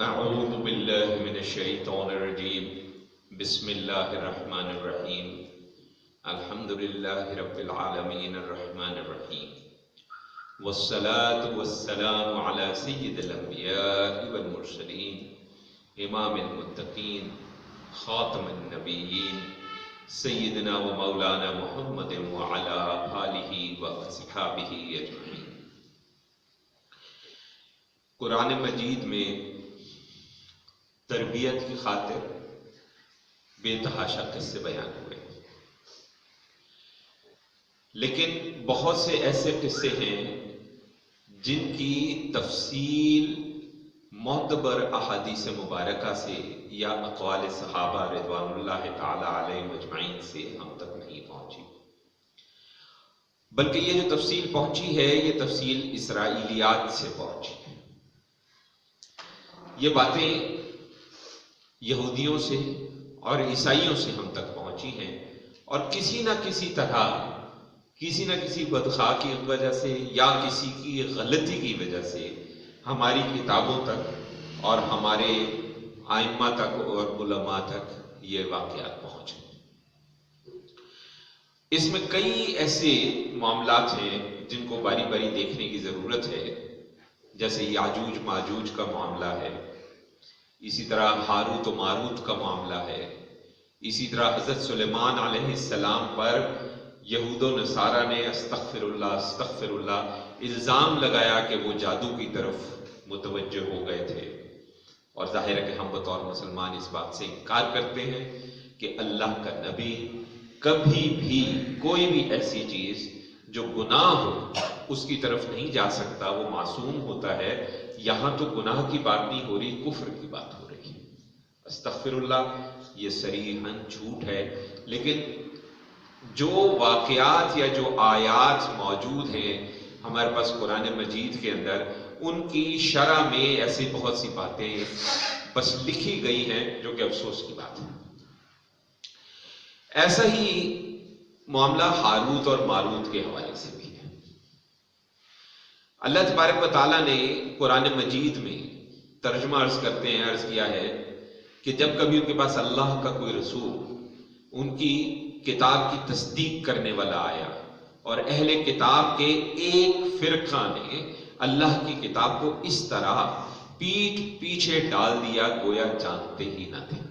اعوذ باللہ من الشیطان الرجیم بسم اللہ الرحمن الرحیم الحمد للہ رب العالمین الرحمن الرحیم والصلاة والسلام علی سید الانبیاء والمرسلین امام المتقین خاتم النبیین سیدنا و مولانا محمد وعلی آلہ و اصحابہ اجمعین۔ قرآن مجید میں تربیت کی خاطر بے تحاشا قصے بیان ہوئے، لیکن بہت سے ایسے قصے ہیں جن کی تفصیل معتبر احادیث مبارکہ سے یا اقوال صحابہ رضوان اللہ تعالی علیہم اجمعین سے ہم تک نہیں پہنچی، بلکہ یہ جو تفصیل پہنچی ہے یہ تفصیل اسرائیلیات سے پہنچی ہے۔ یہ باتیں یہودیوں سے اور عیسائیوں سے ہم تک پہنچی ہیں، اور کسی نہ کسی طرح کسی نہ کسی بدخواہ کی وجہ سے یا کسی کی غلطی کی وجہ سے ہماری کتابوں تک اور ہمارے ائمہ تک اور علماء تک یہ واقعات پہنچے۔ اس میں کئی ایسے معاملات ہیں جن کو باری باری دیکھنے کی ضرورت ہے، جیسے یاجوج ماجوج کا معاملہ ہے، اسی طرح ہاروت و ماروت کا معاملہ ہے، اسی طرح حضرت سلیمان علیہ السلام پر یہود و نصارہ نے استغفر اللہ الزام لگایا کہ وہ جادو کی طرف متوجہ ہو گئے تھے، اور ظاہر ہے کہ ہم بطور مسلمان اس بات سے انکار کرتے ہیں کہ اللہ کا نبی کبھی بھی کوئی بھی ایسی چیز جو گناہ ہو اس کی طرف نہیں جا سکتا، وہ معصوم ہوتا ہے۔ یہاں تو گناہ کی بات نہیں ہو رہی، کفر کی بات ہو رہی ہے۔ استغفر اللہ یہ صریحاً جھوٹ ہے، لیکن جو واقعات یا جو آیات موجود ہیں ہمارے پاس قرآن مجید کے اندر، ان کی شرح میں ایسی بہت سی باتیں بس لکھی گئی ہیں جو کہ افسوس کی بات ہے۔ ایسا ہی معاملہ ہاروت اور ماروت کے حوالے سے بھی ہے۔ اللہ تبارک و تعالیٰ نے قرآن مجید میں ترجمہ عرض کرتے ہیں، عرض کیا ہے کہ جب کبھی ان کے پاس اللہ کا کوئی رسول ان کی کتاب کی تصدیق کرنے والا آیا اور اہل کتاب کے ایک فرقہ نے اللہ کی کتاب کو اس طرح پیٹھ پیچھے ڈال دیا گویا جانتے ہی نہ تھے،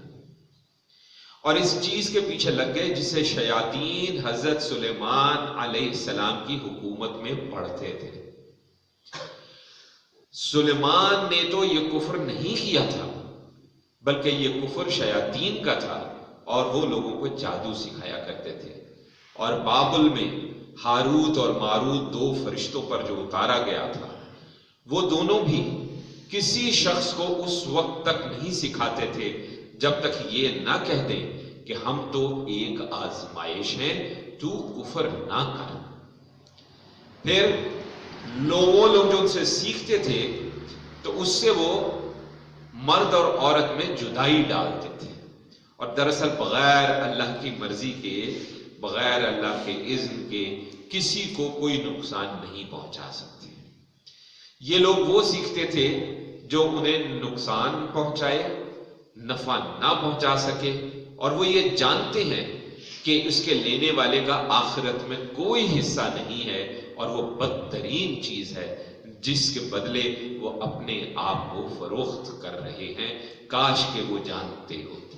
اور اس چیز کے پیچھے لگ گئے جسے شیاطین حضرت سلیمان علیہ السلام کی حکومت میں پڑھتے تھے۔ سلیمان نے تو یہ کفر نہیں کیا تھا، بلکہ یہ کفر شیاطین کا تھا، اور وہ لوگوں کو جادو سکھایا کرتے تھے۔ اور بابل میں ہاروت اور ماروت دو فرشتوں پر جو اتارا گیا تھا، وہ دونوں بھی کسی شخص کو اس وقت تک نہیں سکھاتے تھے جب تک یہ نہ کہہ دیں کہ ہم تو ایک آزمائش ہیں، تو کفر نہ کر۔ پھر وہ لوگ جو ان سے سیکھتے تھے تو اس سے وہ مرد اور عورت میں جدائی ڈالتے تھے، اور دراصل بغیر اللہ کی مرضی کے، بغیر اللہ کے اذن کے کسی کو کوئی نقصان نہیں پہنچا سکتے۔ یہ لوگ وہ سیکھتے تھے جو انہیں نقصان پہنچائے، نفع نہ پہنچا سکے، اور وہ یہ جانتے ہیں کہ اس کے لینے والے کا آخرت میں کوئی حصہ نہیں ہے، اور وہ بدترین چیز ہے جس کے بدلے وہ اپنے آپ کو فروخت کر رہے ہیں۔ کاش کہ وہ جانتے ہوتے۔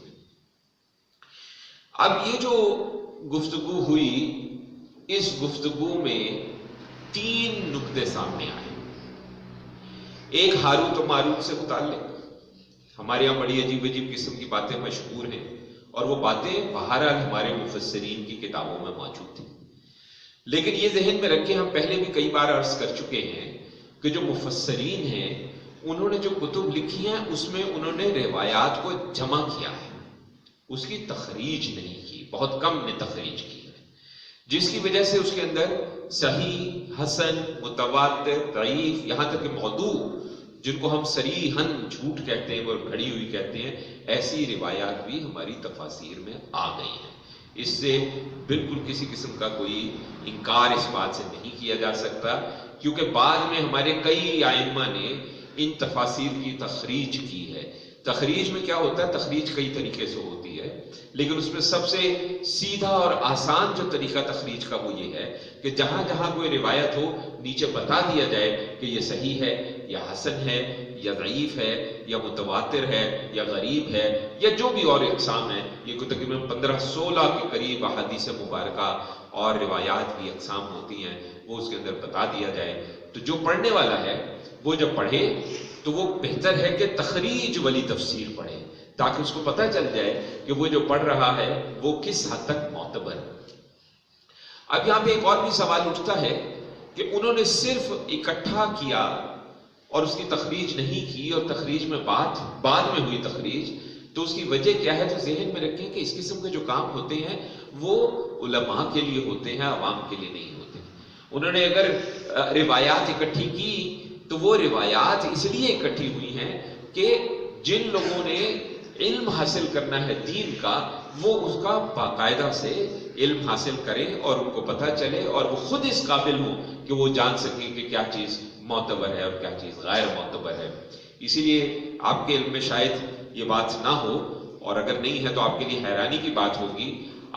اب یہ جو گفتگو ہوئی، اس گفتگو میں تین نقطے سامنے آئے۔ ایک ہاروت و ماروت سے متعلق، ہمارے یہاں بڑی عجیب عجیب قسم کی باتیں مشہور ہیں، اور وہ باتیں بہرحال ہمارے مفسرین کی کتابوں میں موجود ہیں، لیکن یہ ذہن میں رکھیں، ہم پہلے بھی کئی بار عرض کر چکے ہیں کہ جو مفسرین ہیں انہوں نے جو کتب لکھی ہیں اس میں انہوں نے روایات کو جمع کیا ہے، اس کی تخریج نہیں کی، بہت کم نے تخریج کی ہے، جس کی وجہ سے اس کے اندر صحیح، حسن، متواتر، ضعیف، یہاں تک کہ موضوع جن کو ہم صریحاً جھوٹ کہتے ہیں اور گھڑی ہوئی کہتے ہیں، ایسی روایات بھی ہماری تفاسیر میں آ گئی ہیں۔ اس سے بالکل کسی قسم کا کوئی انکار اس بات سے نہیں کیا جا سکتا، کیونکہ بعد میں ہمارے کئی ائمہ نے ان تفاسیر کی تخریج کی ہے۔ تخریج میں کیا ہوتا ہے؟ تخریج کئی طریقے سے ہوتی ہے، لیکن اس میں سب سے سیدھا اور آسان جو طریقہ تخریج کا وہ یہ ہے کہ جہاں جہاں کوئی روایت ہو نیچے بتا دیا جائے کہ یہ صحیح ہے یا حسن ہے یا ضعیف ہے یا متواتر ہے یا غریب ہے یا جو بھی اور اقسام ہیں۔ یہ کوئی تقریباً 15-16 کے قریب احادیث مبارکہ اور روایات کی اقسام ہوتی ہیں، وہ اس کے اندر بتا دیا جائے۔ تو جو پڑھنے والا ہے وہ جب پڑھے تو وہ بہتر ہے کہ تخریج والی تفسیر پڑھے، تاکہ اس کو پتہ چل جائے کہ وہ جو پڑھ رہا ہے وہ کس حد تک معتبر ہے۔ اب یہاں پہ ایک اور بھی سوال اٹھتا ہے کہ انہوں نے صرف اکٹھا کیا اور اس کی تخریج نہیں کی، اور تخریج میں بعد میں ہوئی تخریج، تو اس کی وجہ کیا ہے؟ تو ذہن میں رکھیں کہ اس قسم کے جو کام ہوتے ہیں وہ علماء کے لیے ہوتے ہیں، عوام کے لیے نہیں ہوتے۔ انہوں نے اگر روایات اکٹھی کی تو وہ روایات اس لیے اکٹھی ہوئی ہیں کہ جن لوگوں نے علم حاصل کرنا ہے دین کا، وہ اس کا باقاعدہ سے علم حاصل کریں اور ان کو پتہ چلے اور وہ خود اس قابل ہوں کہ وہ جان سکیں کہ کیا چیز معتبر ہے اور کیا چیز غیر معتبر ہے۔ اسی لیے آپ کے علم میں شاید یہ بات نہ ہو، اور اگر نہیں ہے تو آپ کے لیے حیرانی کی بات ہوگی،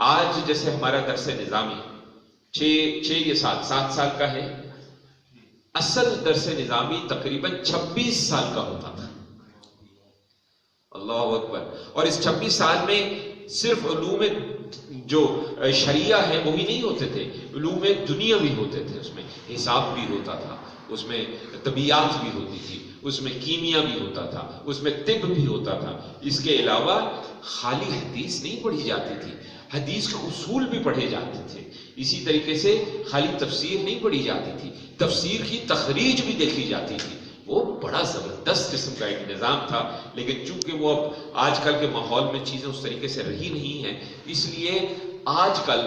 آج جیسے ہمارا درس نظامی 7 سال کا ہے، اصل درس نظامی تقریباً 26 سال کا ہوتا تھا۔ اللہ اکبر۔ اور اس 26 سال میں صرف علوم جو شریعہ ہے وہی نہیں ہوتے تھے، علوم دنیا بھی ہوتے تھے، اس میں حساب بھی ہوتا تھا، اس میں طبیعیات بھی ہوتی تھی، اس میں کیمیا بھی ہوتا تھا، اس میں طب بھی ہوتا تھا۔ اس کے علاوہ خالی حدیث نہیں پڑھی جاتی تھی، حدیث کے اصول بھی پڑھے جاتے تھے۔ اسی طریقے سے خالی تفسیر نہیں پڑھی جاتی تھی، تفسیر کی تخریج بھی دیکھی جاتی تھی۔ وہ بڑا زبردست قسم کا ایک نظام تھا، لیکن چونکہ وہ اب آج کل کے ماحول میں چیزیں اس طریقے سے رہی نہیں ہیں، اس لیے آج کل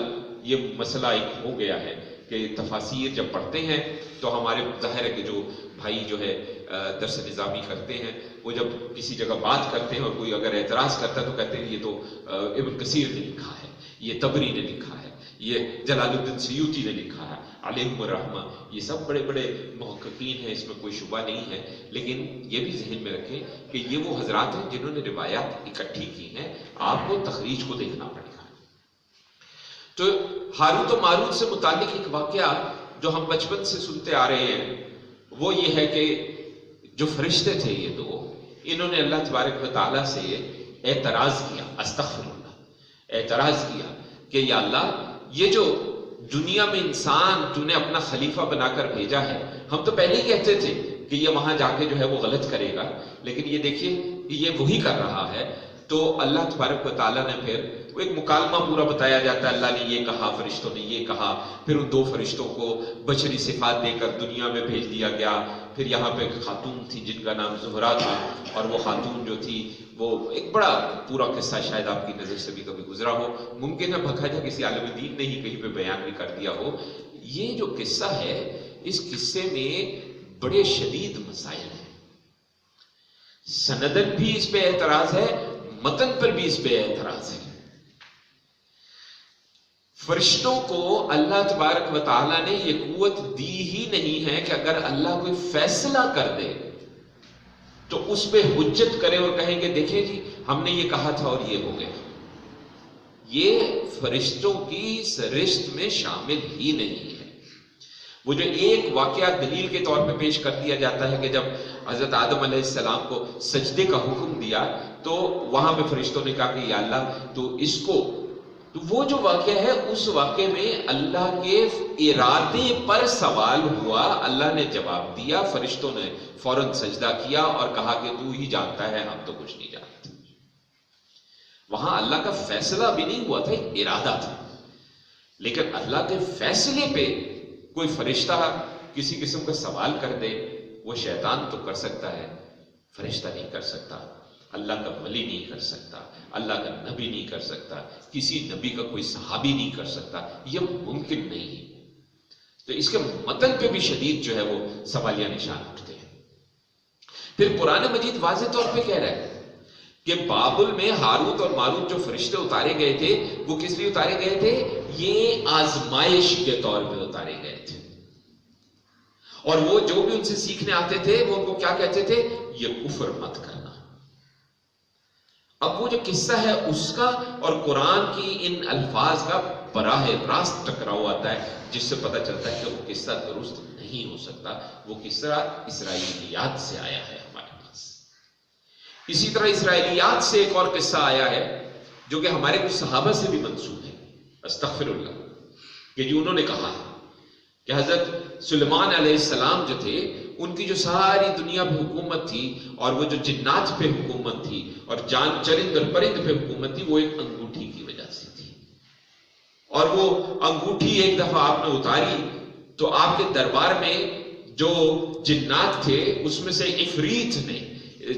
یہ مسئلہ ایک ہو گیا ہے کہ تفاسیر جب پڑھتے ہیں تو ہمارے ظاہر ہے کہ جو بھائی جو ہے درس نظامی کرتے ہیں، وہ جب کسی جگہ بات کرتے ہیں اور کوئی اگر اعتراض کرتا ہے تو کہتے ہیں یہ تو ابن کثیر نے لکھا ہے، یہ طبری نے لکھا ہے، یہ جلال الدین سیوطی نے لکھا ہے علیہم الرحمہ۔ یہ سب بڑے بڑے محققین ہیں، اس میں کوئی شبہ نہیں ہے، لیکن یہ بھی ذہن میں رکھیں کہ یہ وہ حضرات ہیں جنہوں نے روایات اکٹھی کی ہیں، آپ کو تخریج کو دیکھنا پڑے گا۔ تو ہاروت و ماروت سے متعلق ایک واقعہ جو ہم بچپن سے سنتے آ رہے ہیں وہ یہ ہے کہ جو فرشتے تھے یہ دو، انہوں نے اللہ تبارک و تعالیٰ سے اعتراض کیا، استغفر اللہ، اعتراض کیا کہ یا اللہ یہ جو دنیا میں انسان تو نے اپنا خلیفہ بنا کر بھیجا ہے، ہم تو پہلے ہی کہتے تھے کہ یہ وہاں جا کے جو ہے وہ غلط کرے گا، لیکن یہ دیکھیے کہ یہ وہی کر رہا ہے۔ تو اللہ تبارک و تعالیٰ نے پھر وہ ایک مکالمہ پورا بتایا جاتا ہے، اللہ نے یہ کہا، فرشتوں نے یہ کہا، پھر ان 2 فرشتوں کو بشری صفات دے کر دنیا میں بھیج دیا گیا۔ پھر یہاں پہ ایک خاتون تھی جن کا نام زہرا تھا، اور وہ خاتون جو تھی وہ ایک بڑا پورا قصہ شاید آپ کی نظر سے بھی کبھی گزرا ہو، ممکن ہے باقاعدہ کسی عالم دین نے ہی کہیں پہ بیان بھی کر دیا ہو۔ یہ جو قصہ ہے اس قصے میں بڑے شدید مسائل ہیں، سندن بھی اس پہ اعتراض ہے، متن پر بھی اس پہ اعتراض ہے۔ فرشتوں کو اللہ تبارک و تعالیٰ نے یہ قوت دی ہی نہیں ہے کہ اگر اللہ کوئی فیصلہ کر دے تو اس پہ حجت کرے اور کہیں کہ دیکھیں جی ہم نے یہ کہا تھا اور یہ ہو گیا۔ یہ فرشتوں کی سرشت میں شامل ہی نہیں ہے۔ وہ جو ایک واقعہ دلیل کے طور پہ پیش کر دیا جاتا ہے کہ جب حضرت آدم علیہ السلام کو سجدے کا حکم دیا تو وہاں پہ فرشتوں نے کہا کہ یا اللہ تو اس کو، تو وہ جو واقعہ ہے اس واقعے میں اللہ کے ارادے پر سوال ہوا، اللہ نے جواب دیا، فرشتوں نے فوراً سجدہ کیا اور کہا کہ تو ہی جانتا ہے، ہم تو کچھ نہیں جانتے۔ وہاں اللہ کا فیصلہ بھی نہیں ہوا تھا، ایک ارادہ تھا، لیکن اللہ کے فیصلے پہ کوئی فرشتہ کسی قسم کا سوال کر دے، وہ شیطان تو کر سکتا ہے، فرشتہ نہیں کر سکتا، اللہ کا ولی نہیں کر سکتا، اللہ کا نبی نہیں کر سکتا، کسی نبی کا کوئی صحابی نہیں کر سکتا، یہ ممکن نہیں ہے۔ تو اس کے متن پہ بھی شدید جو ہے وہ سوالیہ نشان اٹھتے ہیں۔ پھر قرآن مجید واضح طور پہ کہہ رہا ہے کہ بابل میں ہاروت اور ماروت جو فرشتے اتارے گئے تھے وہ کس لیے اتارے گئے تھے؟ یہ آزمائش کے طور پہ اتارے گئے تھے، اور وہ جو بھی ان سے سیکھنے آتے تھے وہ ان کو کیا کہتے تھے؟ یہ کفر مت کرنا۔ اب وہ جو قصہ ہے اس کا اور قرآن کی ان الفاظ کا براہ راست ٹکراؤ آتا ہے، جس سے پتہ چلتا ہے کہ وہ قصہ درست نہیں ہو سکتا، وہ قصہ اسرائیلیات سے آیا ہے ہمارے پاس۔ اسی طرح اسرائیلیات سے ایک اور قصہ آیا ہے جو کہ ہمارے کچھ صحابہ سے بھی منسوب ہے، استغفر اللہ، کہ جو انہوں نے کہا کہ حضرت سلیمان علیہ السلام جو تھے ان کی جو ساری دنیا پہ حکومت تھی اور وہ جو جنات پہ حکومت تھی اور جان چرند اور پرند پہ حکومت تھی، وہ ایک انگوٹھی کی وجہ سے تھی۔ اور وہ انگوٹھی ایک دفعہ آپ نے اتاری تو آپ کے دربار میں جو جنات تھے اس میں سے عفریت نے،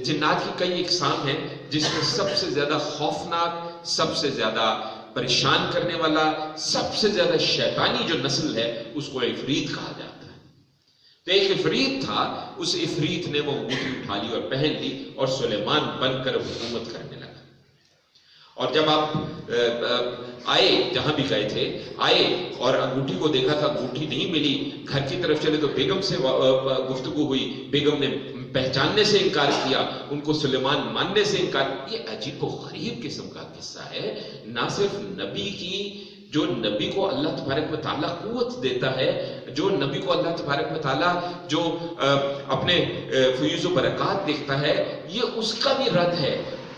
جنات کی کئی اقسام ہیں جس میں سب سے زیادہ خوفناک، سب سے زیادہ پریشان کرنے والا، سب سے زیادہ شیطانی جو نسل ہے اس کو عفریت کہا جاتا ہے۔ تو ایک عفریت تھا، اس عفریت نے وہ انگوٹھی اٹھا لی اور پہن لی اور سلیمان بن کر حکومت کرنے لگا۔ اور جب آپ آئے، جہاں بھی گئے تھے آئے اور انگوٹھی کو دیکھا تھا، انگوٹھی نہیں ملی، گھر کی طرف چلے تو بیگم سے گفتگو ہوئی، بیگم نے پہچاننے سے انکار کیا، ان کو سلیمان ماننے سے انکار۔ یہ عجیب و غریب قسم کا قصہ ہے، نہ صرف نبی کی، جو نبی کو اللہ تبارک و تعالیٰ قوت دیتا ہے، جو نبی کو اللہ تبارک و تعالیٰ جو اپنے فیوز و برکات دیکھتا ہے، یہ اس کا بھی رد ہے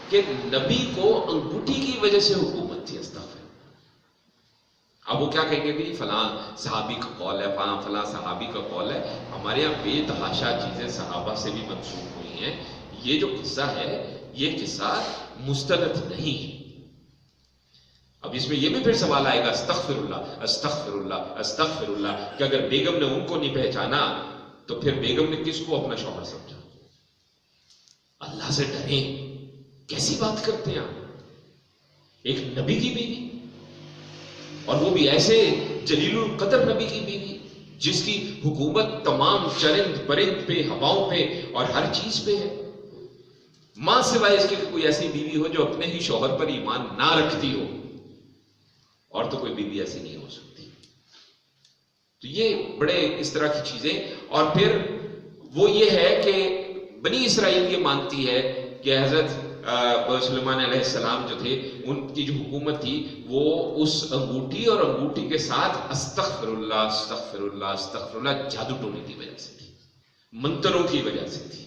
کہ نبی کو انگوٹھی کی وجہ سے حکومت تھی۔ استغفر۔ اب وہ کیا کہیں گے کہ فلاں صحابی کا قول ہے، فلاں صحابی کا قول ہے۔ ہمارے یہاں بے تحاشا چیزیں صحابہ سے بھی منسوخ ہوئی ہیں۔ یہ جو قصہ ہے یہ قصہ مستند نہیں ہے۔ اب اس میں یہ بھی پھر سوال آئے گا، استغفر اللہ استغفر اللہ استغفر اللہ، کہ اگر بیگم نے ان کو نہیں پہچانا تو پھر بیگم نے کس کو اپنا شوہر سمجھا؟ اللہ سے ڈریں، کیسی بات کرتے ہیں آپ؟ ایک نبی کی بیوی، اور وہ بھی ایسے جلیل القدر نبی کی بیوی جس کی حکومت تمام چرند پرند پہ، ہواؤں پہ اور ہر چیز پہ ہے۔ ماں سوائے اس کے کوئی ایسی بیوی ہو جو اپنے ہی شوہر پر ایمان نہ رکھتی ہو، اور تو کوئی بیوی ایسی نہیں ہو سکتی۔ تو یہ بڑے اس طرح کی چیزیں، اور پھر وہ یہ ہے کہ بنی اسرائیل یہ مانتی ہے کہ حضرت سلیمان علیہ السلام جو تھے، ان کی جو حکومت تھی وہ اس انگوٹھی اور انگوٹھی کے ساتھ استغفر اللہ استغفر اللہ استغفر اللہ جادو ٹونے کی وجہ سے تھی، منتروں کی وجہ سے تھی۔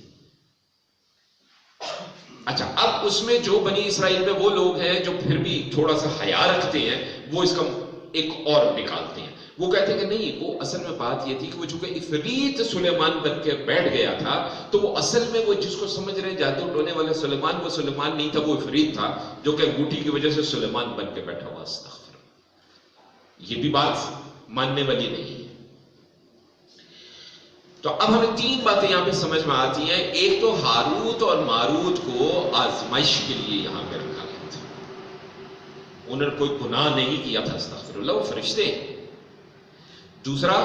اچھا، اب اس میں جو بنی اسرائیل میں وہ لوگ ہیں جو پھر بھی تھوڑا سا حیا رکھتے ہیں، وہ اس کا ایک اور نکالتے ہیں۔ وہ کہتے ہیں کہ نہیں، وہ اصل میں بات یہ تھی کہ وہ چونکہ عفریت سلیمان بن کے بیٹھ گیا تھا، تو وہ اصل میں وہ جس کو سمجھ رہے ہیں جادو ٹونے والے سلیمان، وہ سلیمان نہیں تھا، وہ عفریت تھا جو کہ انگوٹھی کی وجہ سے سلیمان بن کے بیٹھا ہوا۔ استغفر۔ یہ بھی بات ماننے والی نہیں ہے۔ تو اب ہمیں تین باتیں یہاں پہ سمجھ میں آتی ہیں۔ ایک تو ہاروت اور ماروت کو آزمائش کے لیے یہاں پہ رکھا گیا تھا، انہوں نے کوئی گناہ نہیں کیا تھا، استغفر اللہ، وہ فرشتے ہیں۔ دوسرا،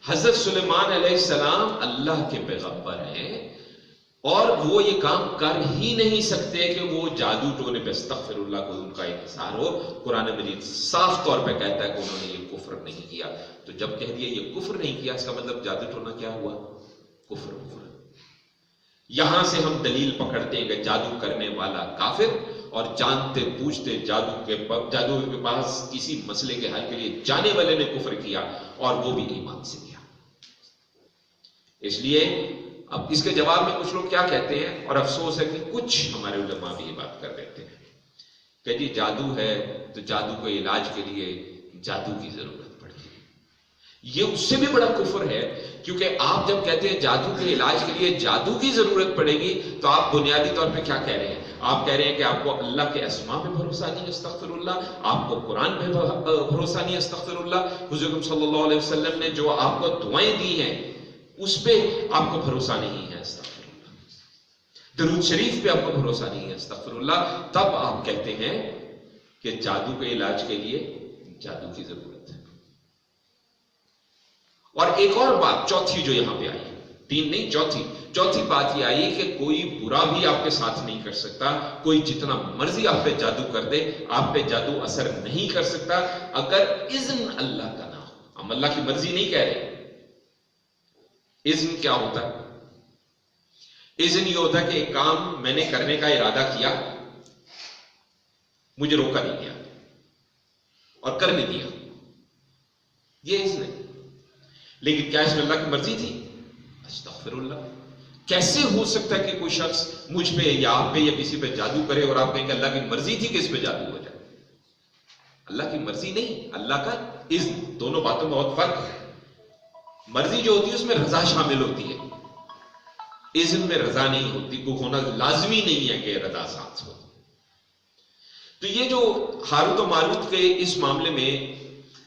حضرت سلیمان علیہ السلام اللہ کے پیغمبر ہیں اور وہ یہ کام کر ہی نہیں سکتے کہ وہ جادو ٹونے پہ، استغفر اللہ، کو ان کا انحصار ہو۔ قرآن مجید صاف طور پہ کہتا ہے کہ انہوں نے یہ کفر نہیں کیا۔ تو جب کہہ دیا یہ کفر نہیں کیا، اس کا مطلب جادو ٹونا کیا ہوا؟ کفر ہوا۔ یہاں سے ہم دلیل پکڑتے ہیں کہ جادو کرنے والا کافر، اور جانتے بوجھتے جادو کے پاس کسی مسئلے کے حل کے لیے جانے والے نے کفر کیا، اور وہ بھی ایمان سے کیا۔ اس لیے اب اس کے جواب میں کچھ لوگ کیا کہتے ہیں، اور افسوس ہے کہ کچھ ہمارے علماء بھی یہ بات کر دیتے ہیں کہ جی جادو ہے تو جادو کو علاج کے لیے جادو کی ضرورت پڑتی ہے۔ یہ اس سے بھی بڑا کفر ہے، کیونکہ آپ جب کہتے ہیں جادو کے علاج کے لیے جادو کی ضرورت پڑے گی، تو آپ بنیادی طور پہ کیا کہہ رہے ہیں؟ آپ کہہ رہے ہیں کہ آپ کو اللہ کے اسماء پہ بھروسہ نہیں، استغفر اللہ، آپ کو قرآن پہ بھروسہ نہیں، استغفر اللہ، حضور صلی اللہ علیہ وسلم نے جو آپ کو دعائیں دی ہیں اس پہ آپ کو بھروسہ نہیں ہے، استغفر اللہ، درود شریف پہ آپ کو بھروسہ نہیں ہے، استغفر اللہ، تب آپ کہتے ہیں کہ جادو کے علاج کے لیے جادو کی ضرورت ہے۔ اور ایک اور بات چوتھی جو یہاں پہ آئی، تین نہیں، چوتھی بات یہ آئی کہ کوئی برا بھی آپ کے ساتھ نہیں کر سکتا، کوئی جتنا مرضی آپ پہ جادو کر دے، آپ پہ جادو اثر نہیں کر سکتا اگر اذن اللہ کا نہ ہو۔ ہم اللہ کی مرضی نہیں کہہ رہے، اذن کیا ہوتا ہے؟ اذن یہ ہوتا ہے کہ ایک کام میں نے کرنے کا ارادہ کیا، مجھے روکا نہیں گیا اور کرنے دیا، یہ اذن ہے۔ لیکن کیا اس میں اللہ کی مرضی تھی؟ استغفر اللہ! کیسے ہو سکتا ہے کہ کوئی شخص مجھ پہ یا آپ پہ یا کسی پہ جادو کرے اور آپ کہیں کہ اللہ کی مرضی تھی کہ اس پہ جادو ہو جائے؟ اللہ کی مرضی نہیں، اللہ کا اذن۔ دونوں باتوں میں بہت فرق ہے۔ مرضی جو ہوتی ہے اس میں رضا شامل ہوتی ہے، اذن میں رضا نہیں ہوتی، کو ہونا لازمی نہیں ہے کہ رضا ساتھ ہو۔ تو یہ جو ہاروت و ماروت کے اس معاملے میں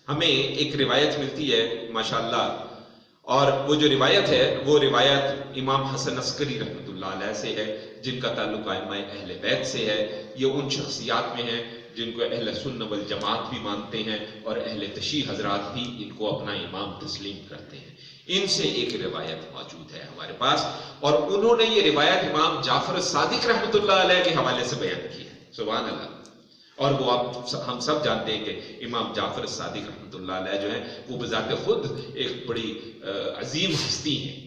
ہمیں ایک روایت ملتی ہے ماشاءاللہ، اور وہ جو روایت ہے وہ روایت امام حسن عسکری رحمۃ اللہ علیہ سے ہے، جن کا تعلق ائمہ اہل بیت سے ہے۔ یہ ان شخصیات میں ہیں جن کو اہل سنت والجماعت بھی مانتے ہیں اور اہل تشیع حضرات بھی ان کو اپنا امام تسلیم کرتے ہیں۔ ان سے ایک روایت موجود ہے ہمارے پاس، اور انہوں نے یہ روایت امام جعفر صادق رحمۃ اللہ علیہ کے حوالے سے بیان کی ہے۔ سبحان اللہ! اور وہ ہم سب جانتے ہیں کہ امام جعفر صادق رحمۃ اللہ علیہ جو ہیں وہ بذات خود ایک بڑی عظیم ہستی ہیں۔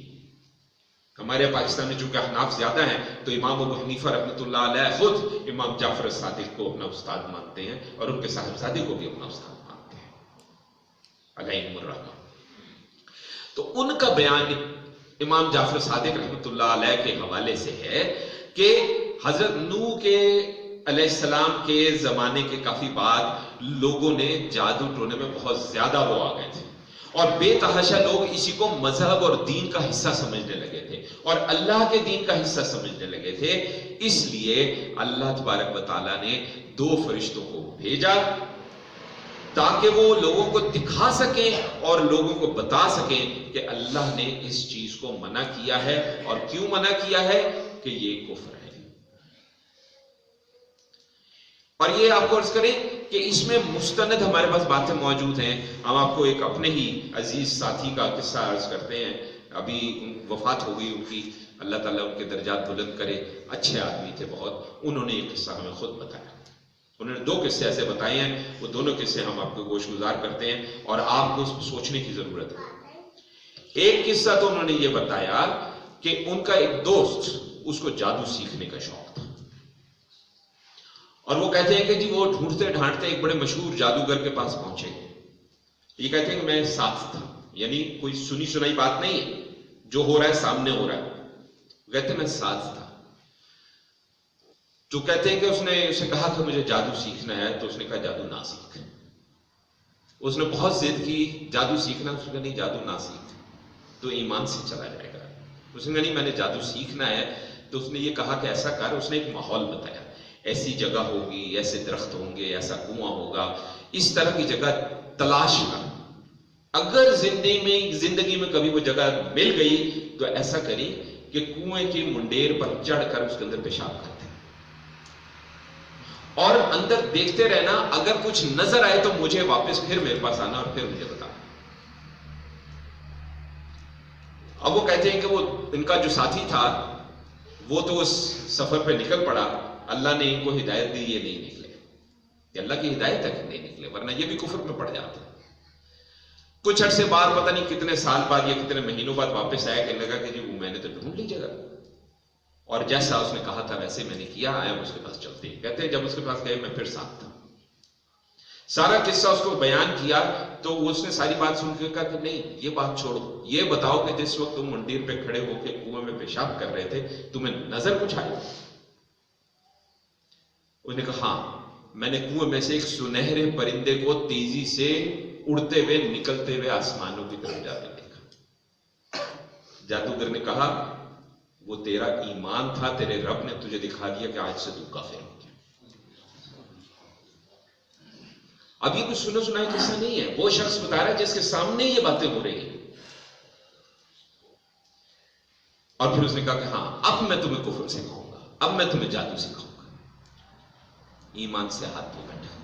ہمارے پاکستان میں چونکہ احناف زیادہ ہیں تو امام ابو حنیفہ رحمۃ اللہ علیہ خود امام جعفر صادق کو اپنا استاد مانتے ہیں اور ان کے صاحبزادے کو بھی اپنا استاد مانتے ہیں علیہم الرحمہ۔ تو ان کا بیان امام جعفر صادق رحمۃ اللہ علیہ کے حوالے سے ہے کہ حضرت نوح کے علیہ السلام کے زمانے کے کافی بعد لوگوں نے جادو ٹونے میں بہت زیادہ وہ آ گئے تھے، اور بے تحاشا لوگ اسی کو مذہب اور دین کا حصہ سمجھنے لگے تھے اور اللہ کے دین کا حصہ سمجھنے لگے تھے۔ اس لیے اللہ تبارک و تعالیٰ نے 2 فرشتوں کو بھیجا تاکہ وہ لوگوں کو دکھا سکیں اور لوگوں کو بتا سکیں کہ اللہ نے اس چیز کو منع کیا ہے، اور کیوں منع کیا ہے کہ یہ کفر ہے۔ اور یہ آپ کو عرض کریں کہ اس میں مستند ہمارے پاس باتیں موجود ہیں۔ ہم آپ کو ایک اپنے ہی عزیز ساتھی کا قصہ عرض کرتے ہیں، ابھی وفات ہو گئی ان کی، اللہ تعالیٰ ان کے درجات بلند کرے، اچھے آدمی تھے بہت۔ انہوں نے یہ قصہ ہمیں خود بتایا، انہوں نے 2 قصے ایسے بتائے ہیں، وہ دونوں قصے ہم آپ کو گوش گزار کرتے ہیں اور آپ کو اس کو سوچنے کی ضرورت ہے۔ ایک قصہ تو انہوں نے یہ بتایا کہ ان کا ایک دوست، اس کو جادو سیکھنے کا شوق تھا، اور وہ کہتے ہیں کہ جی وہ ڈھونڈتے ڈھانڈتے ایک بڑے مشہور جادوگر کے پاس پہنچے۔ یہ کہتے ہیں کہ میں ساتھ تھا، یعنی کوئی سنی سنائی بات نہیں ہے، جو ہو رہا ہے سامنے ہو رہا ہے۔ کہتے ہیں میں ساتھ تھا، جو کہتے ہیں کہ اس نے اسے کہا کہ مجھے جادو سیکھنا ہے، تو اس نے کہا جادو نہ سیکھ۔ اس نے بہت ضد کی جادو سیکھنا، اس نے کہا نہیں جادو نہ سیکھ، تو ایمان سے چلا جائے گا۔ اس نے کہا نہیں میں نے جادو سیکھنا ہے، تو اس نے یہ کہا کہ ایسا کر، اس نے ایک ماحول بتایا، ایسی جگہ ہوگی، ایسے درخت ہوں گے، ایسا کنواں ہوگا، اس طرح کی جگہ تلاش کر، اگر زندگی میں کبھی وہ جگہ مل گئی تو ایسا کری کہ کنویں کی منڈیر پر چڑھ کر اس کے اندر پیشاب کرتے اور اندر دیکھتے رہنا، اگر کچھ نظر آئے تو مجھے واپس پھر میرے پاس آنا اور پھر مجھے بتانا۔ اب وہ کہتے ہیں کہ وہ ان کا جو ساتھی تھا وہ تو اس سفر پہ نکل پڑا، اللہ نے ان کو ہدایت دی، یہ نہیں نکلے، کہ اللہ کی ہدایت تک نہیں نکلے، ورنہ یہ بھی کفر میں پڑ جاتا۔ کچھ عرصے بعد، پتہ نہیں کتنے سال بعد یا کتنے مہینوں بعد واپس آیا، کہنے لگا کہ جی وہ میں نے تو ڈھونڈ لی جگہ، اور جیسا اس نے کہا تھا ویسے میں نے کیا، آیا اس کے پاس چلتے ہیں۔ کہتے ہیں جب اس کے پاس گئے میں پھر ساتھ تھا، سارا قصہ اس کو بیان کیا، تو اس نے ساری بات سن کے کہا کہ نہیں یہ بات چھوڑو، یہ بتاؤ کہ جس وقت تم منڈیر پہ کھڑے ہو کے کنویں میں پیشاب کر رہے تھے تمہیں نظر کچھ آئی؟ انہوں نے کہا ہاں، میں نے کنویں میں سے ایک سنہرے پرندے کو تیزی سے اڑتے ہوئے نکلتے ہوئے آسمانوں کی طرف جاتے دیکھا۔ جادوگر نے کہا وہ تیرا ایمان تھا، تیرے رب نے تجھے دکھا دیا کہ آج سے تو کافر ہو گیا۔ اب یہ کچھ سنا سنائی قصہ نہیں ہے، وہ شخص بتا رہا ہے جس کے سامنے یہ باتیں ہو رہی ہیں، اور پھر اس نے کہا کہ ہاں اب میں تمہیں کفر سکھاؤں گا، اب میں تمہیں جادو سکھاؤں گا۔ ایمان سے ہاتھ دھو بیٹھا۔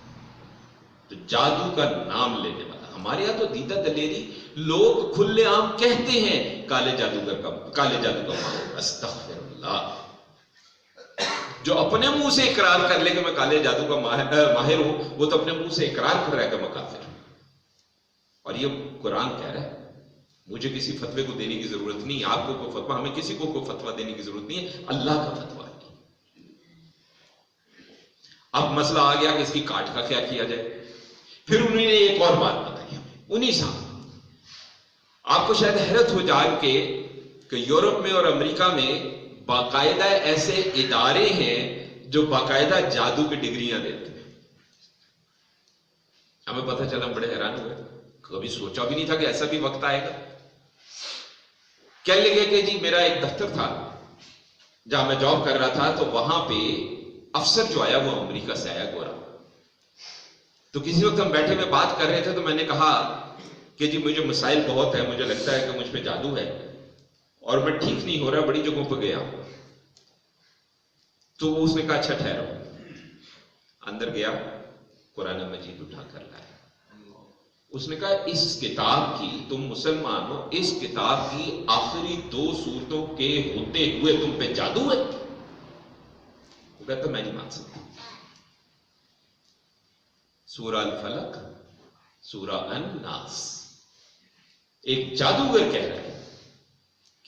تو جادو کا نام لینے والا، ہمارے یہاں تو دیدہ دلیری لوگ کھلے عام کہتے ہیں کالے جادو کا ماہر، استغفر اللہ۔ جو اپنے منہ سے اقرار کر لے کہ میں کالے جادو کا ماہر ہوں، وہ تو اپنے منہ سے اقرار کر رہا ہے کہ میں کافر ہوں، اور یہ قرآن کہہ رہا ہے مجھے کسی فتوے کو دینے کی ضرورت نہیں، آپ کو کوئی فتویٰ، ہمیں کسی کو کوئی فتویٰ دینے کی ضرورت نہیں ہے، اللہ کا فتویٰ ہے۔ اب مسئلہ آ گیا کہ اس کی کاٹ کا کیا کیا جائے۔ پھر انہوں نے ایک اور بات بتائی ہمیں، انہی صاحب، آپ کو شاید حیرت ہو جائے کہ یورپ میں اور امریکہ میں باقاعدہ ایسے ادارے ہیں جو باقاعدہ جادو کی ڈگریاں دیتے ہیں۔ ہمیں پتہ چلا، بڑے حیران ہوئے، کبھی سوچا بھی نہیں تھا کہ ایسا بھی وقت آئے گا۔ کہنے لگے کہ جی میرا ایک دفتر تھا جہاں میں جاب کر رہا تھا، تو وہاں پہ افسر جو آیا وہ امریکہ سے آیا، گورا۔ تو کسی وقت ہم بیٹھے میں بات کر رہے تھے تو میں نے کہا کہ جی مجھے مسائل بہت ہیں، مجھے لگتا ہے کہ مجھ پہ جادو ہے اور میں ٹھیک نہیں ہو رہا، بڑی جگہوں پہ گیا۔ تو اس نے کہا اچھا ٹھہرو، اندر گیا، قرآن مجید اٹھا کر لایا۔ اس نے کہا اس کتاب کی، تم مسلمان ہو، اس کتاب کی آخری 2 سورتوں کے ہوتے ہوئے تم پہ جادو ہے؟ وہ کہتا میں نہیں مان سکتا۔ سورہ الفلق، سورہ الناس، ایک جادوگر کہہ رہا ہے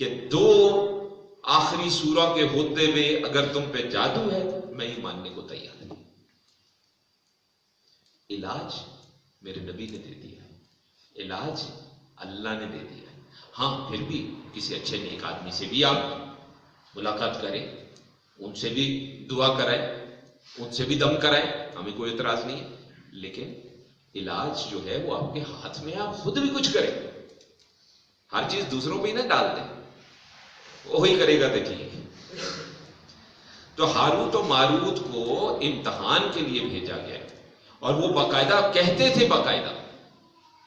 کہ 2 آخری سورہ کے ہوتے ہوئے اگر تم پہ جادو ہے، میں یہ ماننے کو تیار نہیں۔ علاج میرے نبی نے دے دیا، علاج اللہ نے دے دیا۔ ہاں پھر بھی کسی اچھے نیک آدمی سے بھی آپ ملاقات کریں، ان سے بھی دعا کرائیں، ان سے بھی دم کرائیں، ہمیں کوئی اعتراض نہیں ہے، لیکن علاج جو ہے وہ آپ کے ہاتھ میں، آپ خود بھی کچھ کریں۔ ہر چیز دوسروں پہ ہی نہ ڈال دیں، وہی کرے گا دیکھیے۔ تو ہاروت و ماروت کو امتحان کے لیے بھیجا گیا، اور وہ باقاعدہ کہتے تھے باقاعدہ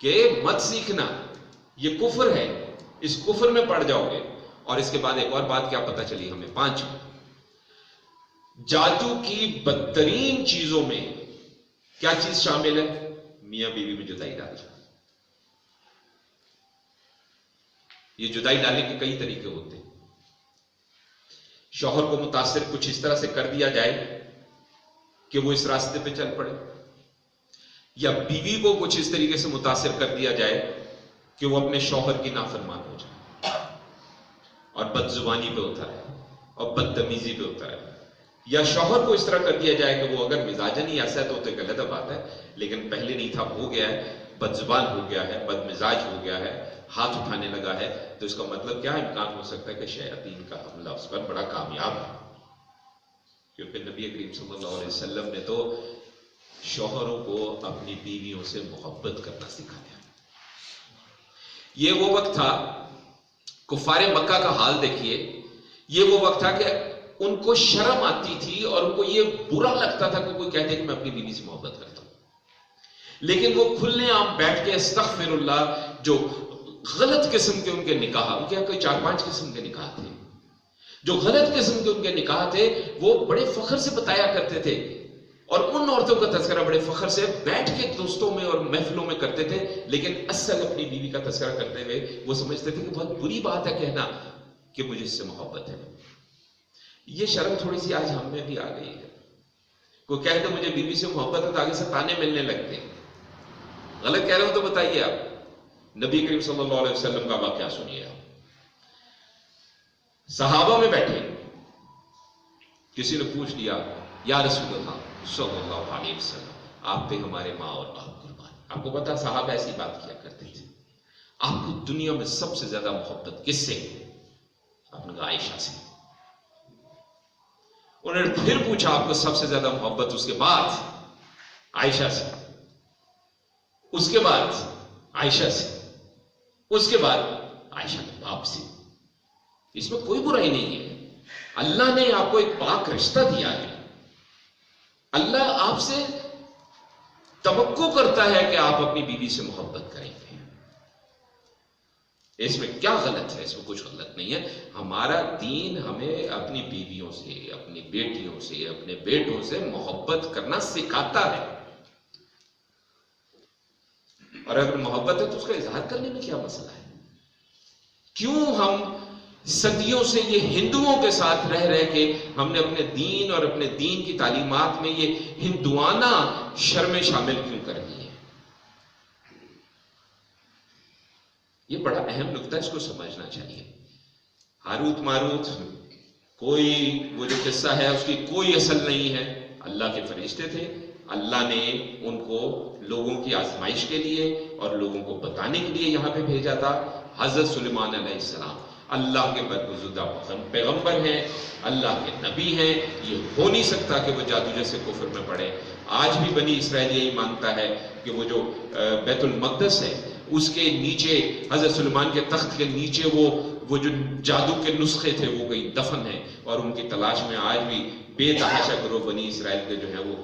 کہ مت سیکھنا، یہ کفر ہے، اس کفر میں پڑ جاؤ گے۔ اور اس کے بعد ایک اور بات کیا پتہ چلی ہمیں، 5 جادو کی بدترین چیزوں میں کیا چیز شامل ہے؟ میاں بیوی میں جدائی ڈالنا۔ یہ جدائی ڈالنے کے کئی طریقے ہوتے ہیں۔ شوہر کو متاثر کچھ اس طرح سے کر دیا جائے کہ وہ اس راستے پہ چل پڑے، یا بیوی کو کچھ اس طریقے سے متاثر کر دیا جائے کہ وہ اپنے شوہر کی نافرمان ہو جائے اور بد زبانی پہ اترے اور بدتمیزی پہ اترے، یا شوہر کو اس طرح کر دیا جائے کہ وہ اگر مزاجن ہی ایسا ہے تو غلط بات ہے، لیکن پہلے نہیں تھا، ہو گیا ہے، بد زبان ہو گیا ہے، بد مزاج ہو گیا ہے، ہاتھ اٹھانے لگا ہے، تو اس کا مطلب کیا امکان ہو سکتا ہے کہ شیاطین کا حملہ اس پر بڑا کامیاب ہے۔ کیونکہ نبی کریم صلی اللہ علیہ وسلم نے تو شوہروں کو اپنی بیویوں سے محبت کرنا سکھایا۔ یہ وہ وقت تھا، کفار مکہ کا حال دیکھیے، یہ وہ وقت تھا کہ ان کو شرم آتی تھی اور ان کو یہ برا لگتا تھا کہ کوئی کہتے کہ میں اپنی بیوی سے محبت کرتا ہوں، لیکن وہ کھلے عام بیٹھ کے استغفر اللہ، جو غلط قسم کے ان کے نکاح، ان کے کوئی 4-5 قسم کے نکاح تھے، جو غلط قسم کے ان کے نکاح تھے، وہ بڑے فخر سے بتایا کرتے تھے، اور ان عورتوں کا تذکرہ بڑے فخر سے بیٹھ کے دوستوں میں اور محفلوں میں کرتے تھے، لیکن اصل اپنی بیوی کا تذکرہ کرتے ہوئے وہ سمجھتے تھے کہ بہت بری بات ہے کہنا کہ مجھے اس سے محبت ہے۔ یہ شرم تھوڑی سی آج ہم میں بھی آ گئی ہے، کوئی کہے کہ مجھے بیوی سے محبت ہے تو آگے سے تانے ملنے لگتے ہیں۔ غلط کہہ رہے ہو تو بتائیے آپ۔ نبی کریم صلی اللہ علیہ وسلم کا واقعہ سنیے آپ۔ صحابہ میں بیٹھے، کسی نے پوچھ لیا یا رسول اللہ صلی اللہ علیہ وسلم، آپ پہ ہمارے ماں اور باپ قربان۔ آپ کو پتا صحابہ ایسی بات کیا کرتے تھے، آپ کو دنیا میں سب سے زیادہ محبت کس سے؟ اپنی عائشہ سے۔ انہوں نے پھر پوچھا آپ کو سب سے زیادہ محبت اس کے بعد عائشہ سے، اس کے بعد عائشہ سے، اس کے بعد عائشہ کے باپ سے۔ اس میں کوئی برائی نہیں ہے، اللہ نے آپ کو ایک پاک رشتہ دیا ہے، اللہ آپ سے توقع کرتا ہے کہ آپ اپنی بیوی سے محبت کریں گے۔ اس میں کیا غلط ہے؟ اس میں کچھ غلط نہیں ہے۔ ہمارا دین ہمیں اپنی بیویوں سے، اپنی بیٹیوں سے، اپنے بیٹوں سے محبت کرنا سکھاتا ہے، اور اگر محبت ہے تو اس کا اظہار کرنے میں کیا مسئلہ ہے؟ کیوں ہم صدیوں سے یہ ہندوؤں کے ساتھ رہ کے ہم نے اپنے دین اور اپنے دین کی تعلیمات میں یہ ہندوانہ شرمیں شامل کیوں کر دی ہیں؟ یہ بڑا اہم نقطہ، اس کو سمجھنا چاہیے۔ ہاروت ماروت کوئی وہ جو قصہ ہے اس کی کوئی اصل نہیں ہے، اللہ کے فرشتے تھے، اللہ نے ان کو لوگوں کی آزمائش کے لیے اور لوگوں کو بتانے کے لیے یہاں پہ بھیجا تھا۔ حضرت سلیمان علیہ السلام اللہ کے برگزیدہ پیغمبر ہیں، اللہ کے نبی ہیں، یہ ہو نہیں سکتا کہ وہ جادو جیسے کفر میں پڑے۔ آج بھی بنی اسرائیل یہی مانتا ہے کہ وہ جو بیت المقدس ہے اس کے نیچے، حضرت سلیمان کے تخت کے نیچے وہ جو جادو کے نسخے تھے وہ کہیں دفن ہیں، اور ان کی تلاش میں آج بھی بے تحاشا گروہ بنی اسرائیل کے جو ہیں وہ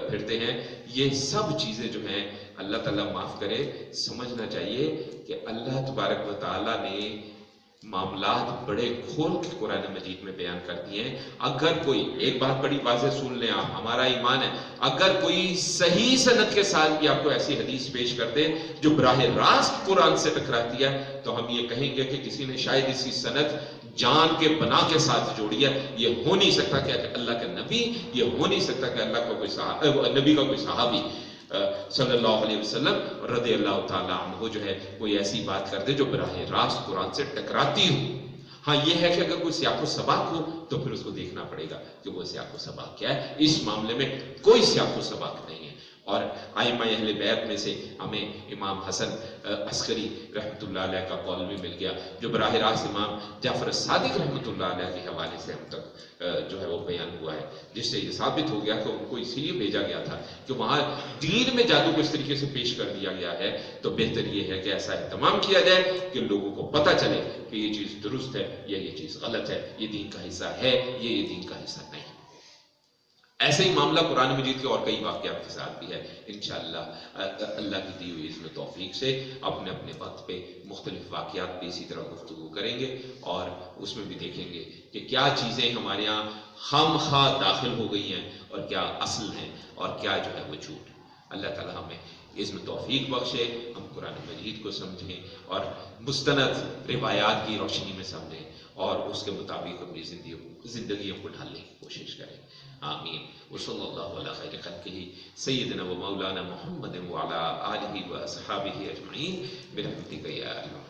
پھرتے ہیں۔ یہ سب چیزیں جو ہیں اللہ تعالیٰ معاف کرے، سمجھنا چاہیے کہ اللہ تبارک و تعالیٰ نے معاملات بڑے کھول کے قرآن مجید میں بیان کر دیے ہیں۔ اگر کوئی، ایک بات بڑی واضح سن لیں آپ، ہمارا ایمان ہے، اگر کوئی صحیح سند کے ساتھ بھی آپ کو ایسی حدیث پیش کر دے جو براہ راست قرآن سے ٹکراتی ہے، تو ہم یہ کہیں گے کہ کسی نے شاید اسی سند جان کے بنا کے ساتھ جوڑی ہے۔ یہ ہو نہیں سکتا کہ اللہ کا نبی، یہ ہو نہیں سکتا کہ اللہ کا کوئی نبی کا کوئی صحابی صلی اللہ علیہ وسلم رضی اللہ تعالیٰ عنہ جو ہے کوئی ایسی بات کر دے جو براہ راست قرآن سے ٹکراتی ہو۔ ہاں یہ ہے کہ اگر کوئی سیاق و سباق ہو تو پھر اس کو دیکھنا پڑے گا کہ وہ سیاق و سباق کیا ہے۔ اس معاملے میں کوئی سیاق و سباق نہیں ہے۔ اور ائمہ اہل بیت میں سے ہمیں امام حسن عسکری رحمۃ اللہ علیہ کا قول بھی مل گیا، جو براہ راست امام جعفر صادق رحمۃ اللہ علیہ کے حوالے سے ہم تک جو ہے وہ بیان ہوا ہے، جس سے یہ ثابت ہو گیا کہ ان کو اسی لیے بھیجا گیا تھا کہ وہاں دین میں جادو کو اس طریقے سے پیش کر دیا گیا ہے، تو بہتر یہ ہے کہ ایسا اہتمام کیا جائے کہ لوگوں کو پتہ چلے کہ یہ چیز درست ہے یا یہ چیز غلط ہے، یہ دین کا حصہ ہے، یہ دین کا حصہ نہیں۔ ایسے ہی معاملہ قرآن مجید کے اور کئی واقعات کے ساتھ بھی ہے۔ انشاءاللہ اللہ کی دی ہوئی اذن و توفیق سے اپنے اپنے وقت پہ مختلف واقعات پہ اسی طرح گفتگو کریں گے، اور اس میں بھی دیکھیں گے کہ کیا چیزیں ہمارے ہاں خام خواہ داخل ہو گئی ہیں اور کیا اصل ہیں اور کیا جو ہے وہ جھوٹ۔ اللہ تعالیٰ ہمیں اذن و توفیق بخشے، ہم قرآن مجید کو سمجھیں اور مستند روایات کی روشنی میں سمجھیں اور اس کے مطابق اپنی زندگیوں کو ڈھالنے کی کوشش کریں۔ آمین۔ وصلی اللہ علی خیر خلقہ سیدنا و مولانا محمد وعلی آلہ و اصحابہ اجمعین برحمتک یا ارحم